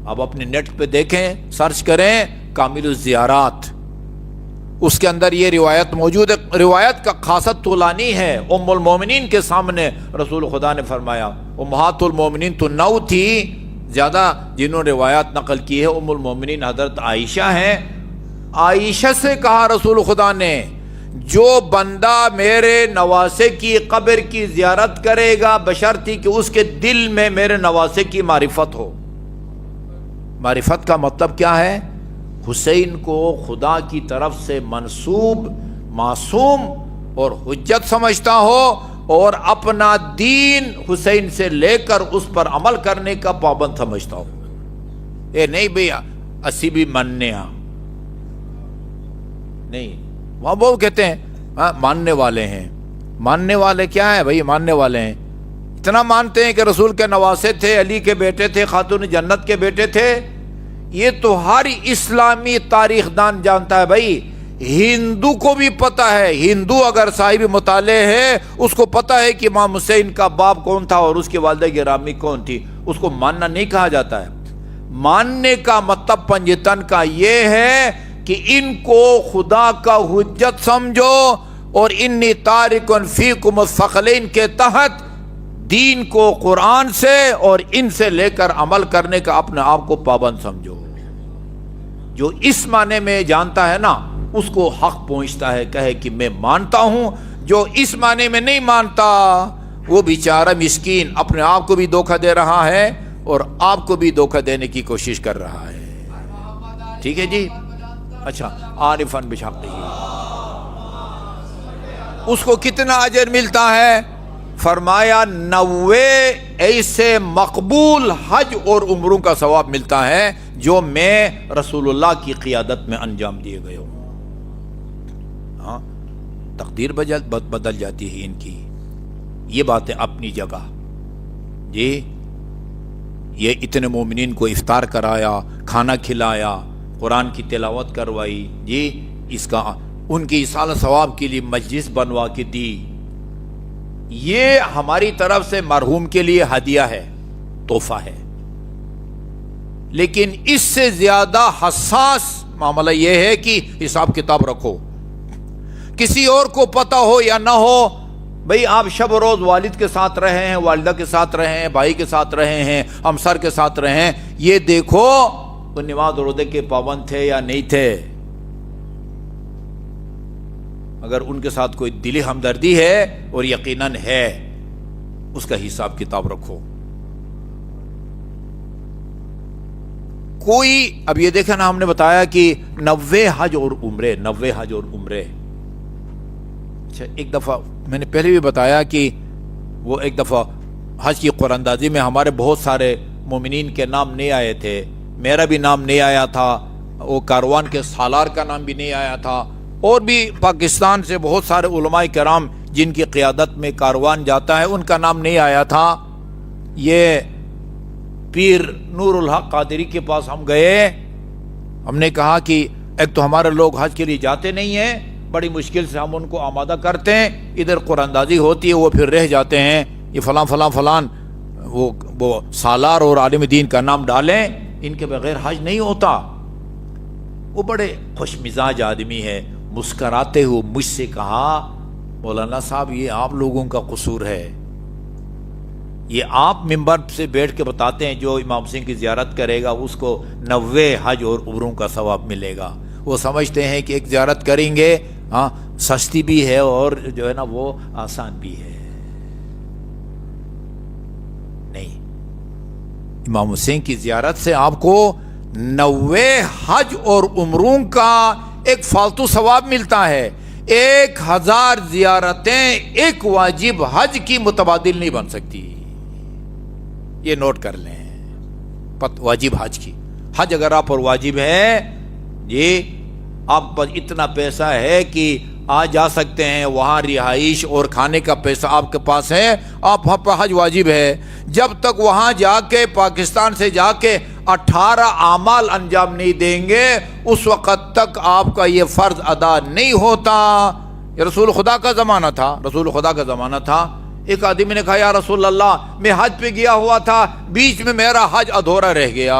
آپ اپنے نیٹ پہ دیکھیں، سرچ کریں کامل الزیارات، اس کے اندر یہ روایت موجود ہے۔ روایت کا خاصت طولانی ہے۔ ام المومنین کے سامنے رسول خدا نے فرمایا، امہات المومنین تو 9 تھی، زیادہ جنہوں نے روایات نقل کی ہے ام المومنین حضرت عائشہ ہیں۔ عائشہ سے کہا رسول خدا نے، جو بندہ میرے نواسے کی قبر کی زیارت کرے گا بشرطی کہ اس کے دل میں میرے نواسے کی معرفت ہو۔ معرفت کا مطلب کیا ہے؟ حسین کو خدا کی طرف سے منسوب، معصوم اور حجت سمجھتا ہو، اور اپنا دین حسین سے لے کر اس پر عمل کرنے کا پابند سمجھتا ہو۔ اے نہیں بھیا اسی بھی ماننے ہاں نہیں، وہاں وہ کہتے ہیں ماننے والے ہیں۔ ماننے والے کیا ہے بھائی؟ ماننے والے ہیں، اتنا مانتے ہیں کہ رسول کے نواسے تھے، علی کے بیٹے تھے، خاتون جنت کے بیٹے تھے۔ یہ تو ہر اسلامی تاریخ دان جانتا ہے بھائی، ہندو کو بھی پتا ہے، ہندو اگر صاحب مطالعے ہے اس کو پتا ہے کہ امام حسین کا باپ کون تھا اور اس کی والدہ گرامی کون تھی۔ اس کو ماننا نہیں کہا جاتا ہے۔ ماننے کا مطلب پنجتن کا یہ ہے کہ ان کو خدا کا حجت سمجھو، اور انی تارک فیکم الثقلین کے تحت دین کو قرآن سے اور ان سے لے کر عمل کرنے کا اپنے آپ کو پابند سمجھو۔ جو اس معنی میں جانتا ہے نا اس کو حق پہنچتا ہے، کہے کہ میں مانتا ہوں۔ جو اس معنی میں نہیں مانتا وہ بیچارہ مسکین اپنے آپ کو بھی دھوکہ دے رہا ہے اور آپ کو بھی دھوکہ دینے کی کوشش کر رہا ہے۔ ٹھیک ہے جی؟ اچھا، عارفاً بحق اس کو کتنا اجر ملتا ہے؟ فرمایا 90 ایسے مقبول حج اور عمروں کا ثواب ملتا ہے جو میں رسول اللہ کی قیادت میں انجام دیے گئے ہوں۔ ہاں، تقدیر بدل جاتی ہے ان کی۔ یہ باتیں اپنی جگہ جی، یہ اتنے مومنین کو افطار کرایا، کھانا کھلایا، قرآن کی تلاوت کروائی جی، اس کا ان کی اصالہ ثواب کے لیے مجلس بنوا کے دی۔ یہ ہماری طرف سے مرحوم کے لیے ہدیہ ہے، تحفہ ہے۔ لیکن اس سے زیادہ حساس معاملہ یہ ہے کہ حساب کتاب رکھو۔ کسی اور کو پتہ ہو یا نہ ہو، بھئی آپ شب روز والد کے ساتھ رہے ہیں، والدہ کے ساتھ رہے ہیں، بھائی کے ساتھ رہے ہیں، ہمسر کے ساتھ رہے ہیں، یہ دیکھو وہ نماز روزے کے پابند تھے یا نہیں تھے۔ اگر ان کے ساتھ کوئی دلی ہمدردی ہے اور یقیناً ہے، اس کا حساب کتاب رکھو۔ کوئی اب یہ دیکھا نا، ہم نے بتایا کہ 90 حج اور عمرے، 90 حج اور عمرے۔ اچھا، ایک دفعہ میں نے پہلے بھی بتایا کہ وہ ایک دفعہ حج کی قراندازی میں ہمارے بہت سارے مومنین کے نام نہیں آئے تھے، میرا بھی نام نہیں آیا تھا، وہ کاروان کے سالار کا نام بھی نہیں آیا تھا، اور بھی پاکستان سے بہت سارے علماء کرام جن کی قیادت میں کاروان جاتا ہے ان کا نام نہیں آیا تھا۔ یہ پیر نور الحق قادری کے پاس ہم گئے، ہم نے کہا کہ ایک تو ہمارے لوگ حج کے لیے جاتے نہیں ہیں، بڑی مشکل سے ہم ان کو آمادہ کرتے ہیں، ادھر قراندازی ہوتی ہے وہ پھر رہ جاتے ہیں، یہ فلاں فلاں فلاں وہ سالار اور عالم دین کا نام ڈالیں، ان کے بغیر حج نہیں ہوتا۔ وہ بڑے خوش مزاج آدمی ہے، مسکراتے ہوئے مجھ سے کہا، مولانا صاحب یہ آپ لوگوں کا قصور ہے، یہ آپ ممبر سے بیٹھ کے بتاتے ہیں جو امام حسین کی زیارت کرے گا اس کو 90 حج اور عمروں کا ثواب ملے گا۔ وہ سمجھتے ہیں کہ ایک زیارت کریں گے، ہاں سستی بھی ہے اور جو ہے نا وہ آسان بھی ہے۔ نہیں، امام حسین کی زیارت سے آپ کو 90 حج اور عمروں کا ایک فالتو ثواب ملتا ہے۔ 1000 زیارتیں ایک واجب حج کی متبادل نہیں بن سکتی، یہ نوٹ کر لیں۔ واجب حج کی، حج اگر آپ پر واجب ہے جی، آپ پر اتنا پیسہ ہے کہ آ جا سکتے ہیں، وہاں رہائش اور کھانے کا پیسہ آپ کے پاس ہے، آپ پر حج واجب ہے۔ جب تک وہاں جا کے پاکستان سے جا کے 18 اعمال انجام نہیں دیں گے اس وقت تک آپ کا یہ فرض ادا نہیں ہوتا۔ یہ رسول خدا کا زمانہ تھا، رسول خدا کا زمانہ تھا۔ ایک آدمی نے کہا یا رسول اللہ میں حج پہ گیا ہوا تھا، بیچ میں میرا حج ادھورا رہ گیا۔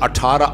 18